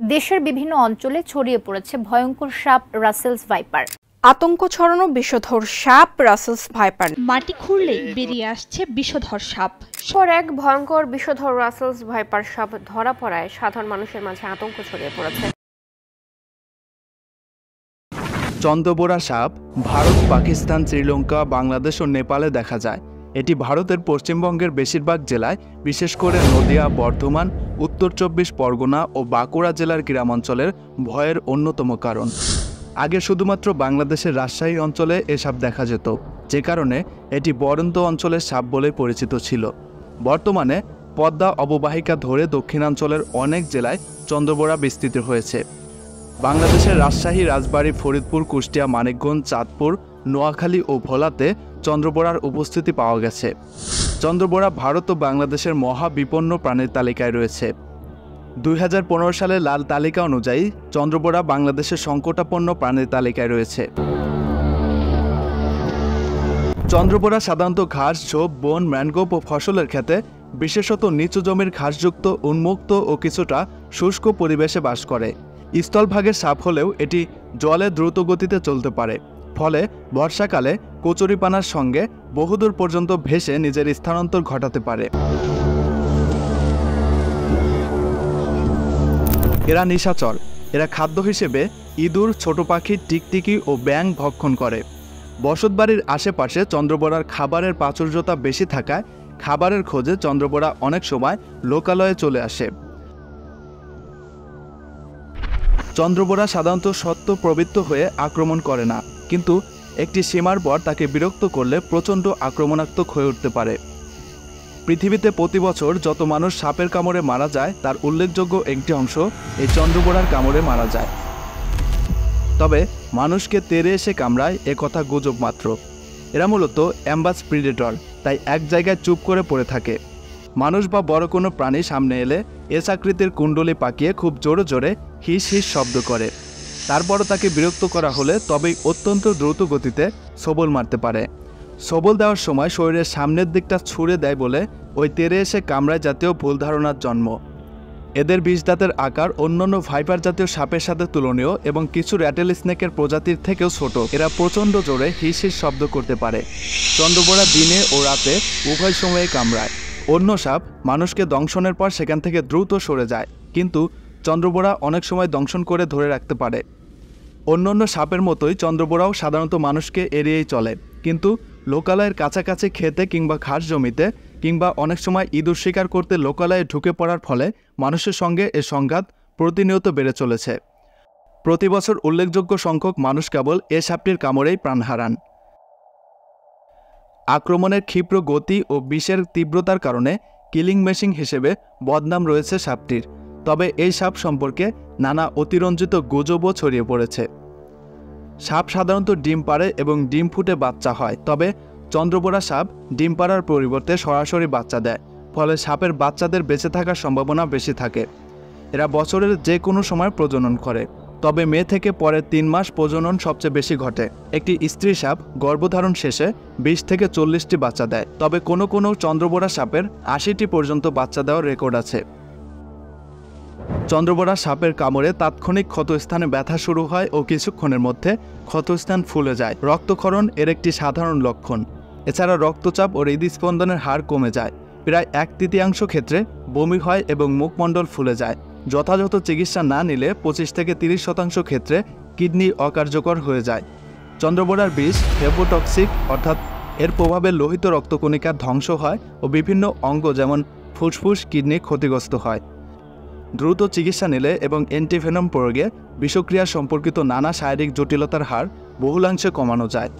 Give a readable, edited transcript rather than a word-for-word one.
দেশের বিভিন্ন অঞ্চলে ছড়িয়ে পড়েছে ভয়ঙ্কর সাপ রাসেলস ভাইপার। আতঙ্ক ছড়ানো বিষধর সাপ রাসেলস ভাইপার। মাটি খুঁড়লেই বেরিয়ে আসছে বিষধর সাপ। এক ভয়ঙ্কর বিষধর রাসেলস ভাইপার সাপ ধরা পড়ায় সাধারণ মানুষের মাঝে আতঙ্ক ছড়িয়ে পড়েছে। চন্দ্রবোরা সাপ ভারত, পাকিস্তান, শ্রীলঙ্কা, বাংলাদেশ ও নেপালে দেখা যায়। এটি ভারতের পশ্চিমবঙ্গের বেশিরভাগ জেলায়, বিশেষ করে নদিয়া, বর্ধমান, উত্তর 24 পরগনা ও বাঁকুড়া জেলার গ্রামাঞ্চলের ভয়ের অন্যতম কারণ। আগে শুধুমাত্র বাংলাদেশের রাজশাহী অঞ্চলে এ সাপ দেখা যেত, যে কারণে এটি বরন্ত অঞ্চলের সাপ বলে পরিচিত ছিল। বর্তমানে পদ্মা অববাহিকা ধরে দক্ষিণাঞ্চলের অনেক জেলায় চন্দ্রবোরা বিস্তৃত হয়েছে। বাংলাদেশের রাজশাহী, রাজবাড়ী, ফরিদপুর, কুষ্টিয়া, মানিকগঞ্জ, চাঁদপুর, নোয়াখালী ও ভোলাতে চন্দ্রবোরার উপস্থিতি পাওয়া গেছে। চন্দ্রবোরা ভারত ও বাংলাদেশের মহাবিপন্ন প্রাণীর তালিকায় রয়েছে। 2015 সালের লাল তালিকা অনুযায়ী চন্দ্রবোরা বাংলাদেশের সংকটাপন্ন প্রাণীর তালিকায় রয়েছে। চন্দ্রবোরা সাধারণত ঘাস, ঝোপ, বন, ম্যানগ্রোভ ও ফসলের ক্ষেতে, বিশেষত নিচু জমির ঘাসযুক্ত, উন্মুক্ত ও কিছুটা শুষ্ক পরিবেশে বাস করে। স্থলভাগের সাপ হলেও এটি জলে দ্রুত গতিতে চলতে পারে, ফলে বর্ষাকালে কচুরিপানার সঙ্গে বহুদূর পর্যন্ত ভেসে নিজের স্থানান্তর ঘটাতে পারে। এরা নিশাচর। এরা খাদ্য হিসেবে ইঁদুর, ছোট পাখি, টিকটিকি ও ব্যাঙ ভক্ষণ করে। বসতবাড়ির আশেপাশে চন্দ্রবোরার খাবারের প্রাচুর্যতা বেশি থাকায় খাবারের খোঁজে চন্দ্রবোরা অনেক সময় লোকালয়ে চলে আসে। চন্দ্রবোরা সাধারণত সত্য প্রবৃত্ত হয়ে আক্রমণ করে না, কিন্তু একটি সীমার পর তাকে বিরক্ত করলে প্রচণ্ড আক্রমণাত্মক হয়ে উঠতে পারে। পৃথিবীতে প্রতি বছর যত মানুষ সাপের কামড়ে মারা যায় তার উল্লেখযোগ্য একটি অংশ এই চন্দ্রবোরার কামড়ে মারা যায়। তবে মানুষকে তেড়ে এসে কামড়ায় এ কথা গুজব মাত্র। এরা মূলত অ্যাম্বাস প্রিডেটর, তাই এক জায়গায় চুপ করে পড়ে থাকে। মানুষ বা বড় কোনো প্রাণী সামনে এলে এস আকৃতির কুণ্ডলি পাকিয়ে খুব জোরে জোরে হিস হিস শব্দ করে। তারপরও তাকে বিরক্ত করা হলে তবেই অত্যন্ত দ্রুত গতিতে সবল মারতে পারে। সবল দেওয়ার সময় শরীরের সামনের দিকটা ছুঁড়ে দেয় বলে ওই তেড়ে এসে কামড়ায় জাতীয় ভুল ধারণার জন্ম। এদের বিষ দাঁতের আকার অন্যান্য ভাইপার জাতীয় সাপের সাথে তুলনীয় এবং কিছু র্যাটেল স্নেকের প্রজাতির থেকেও ছোট। এরা প্রচণ্ড জোরে হিস হিস শব্দ করতে পারে। চন্দ্রবোরা দিনে ও রাতে উভয় সময়ে কামড়ায়। অন্য সাপ মানুষকে দংশনের পর সেখান থেকে দ্রুত সরে যায়, কিন্তু চন্দ্রবোরা অনেক সময় দংশন করে ধরে রাখতে পারে। অন্যান্য সাপের মতোই চন্দ্রবোরাও সাধারণত মানুষকে এড়িয়েই চলে, কিন্তু লোকালয়ের কাছাকাছি খেতে কিংবা ঘাস জমিতে কিংবা অনেক সময় ইঁদুর শিকার করতে লোকালয়ে ঢুকে পড়ার ফলে মানুষের সঙ্গে এ সংঘাত প্রতিনিয়ত বেড়ে চলেছে। প্রতি বছর উল্লেখযোগ্য সংখ্যক মানুষ কেবল এ সাপটির কামড়েই প্রাণ হারান। আক্রমণের ক্ষিপ্র গতি ও বিষের তীব্রতার কারণে কিলিং মেশিন হিসেবে বদনাম রয়েছে সাপটির। তবে এই সাপ সম্পর্কে নানা অতিরঞ্জিত গুজবও ছড়িয়ে পড়েছে। সাপ সাধারণত ডিম পাড়ে এবং ডিম ফুটে বাচ্চা হয়, তবে চন্দ্রবোরা সাপ ডিম পাড়ার পরিবর্তে সরাসরি বাচ্চা দেয়, ফলে সাপের বাচ্চাদের বেঁচে থাকার সম্ভাবনা বেশি থাকে। এরা বছরের যে কোনো সময় প্রজনন করে, তবে মে থেকে পরের 3 মাস প্রজনন সবচেয়ে বেশি ঘটে। একটি স্ত্রী সাপ গর্ভধারণ শেষে 20 থেকে 40টি বাচ্চা দেয়, তবে কোনো কোনো চন্দ্রবোরা সাপের 80টি পর্যন্ত বাচ্চা দেওয়ার রেকর্ড আছে। চন্দ্রবোরা সাপের কামড়ে তাৎক্ষণিক ক্ষতস্থানে ব্যথা শুরু হয় ও কিছুক্ষণের মধ্যে ক্ষতস্থান ফুলে যায়। রক্তক্ষরণ এর একটি সাধারণ লক্ষণ। এছাড়া রক্তচাপ ও হৃদস্পন্দনের হার কমে যায়। প্রায় 1/3 ক্ষেত্রে বমি হয় এবং মুখমণ্ডল ফুলে যায়। যথাযথ চিকিৎসা না নিলে 25 থেকে 30% ক্ষেত্রে কিডনি অকার্যকর হয়ে যায়। চন্দ্রবোরার বিষ হেপোটক্সিক, অর্থাৎ এর প্রভাবে লোহিত রক্তকণিকার ধ্বংস হয় ও বিভিন্ন অঙ্গ যেমন ফুসফুস, কিডনি ক্ষতিগ্রস্ত হয়। দ্রুত চিকিৎসা নিলে এবং অ্যান্টিভেনম প্রয়োগে বিষক্রিয়া সম্পর্কিত নানা শারীরিক জটিলতার হার বহুলাংশে কমানো যায়।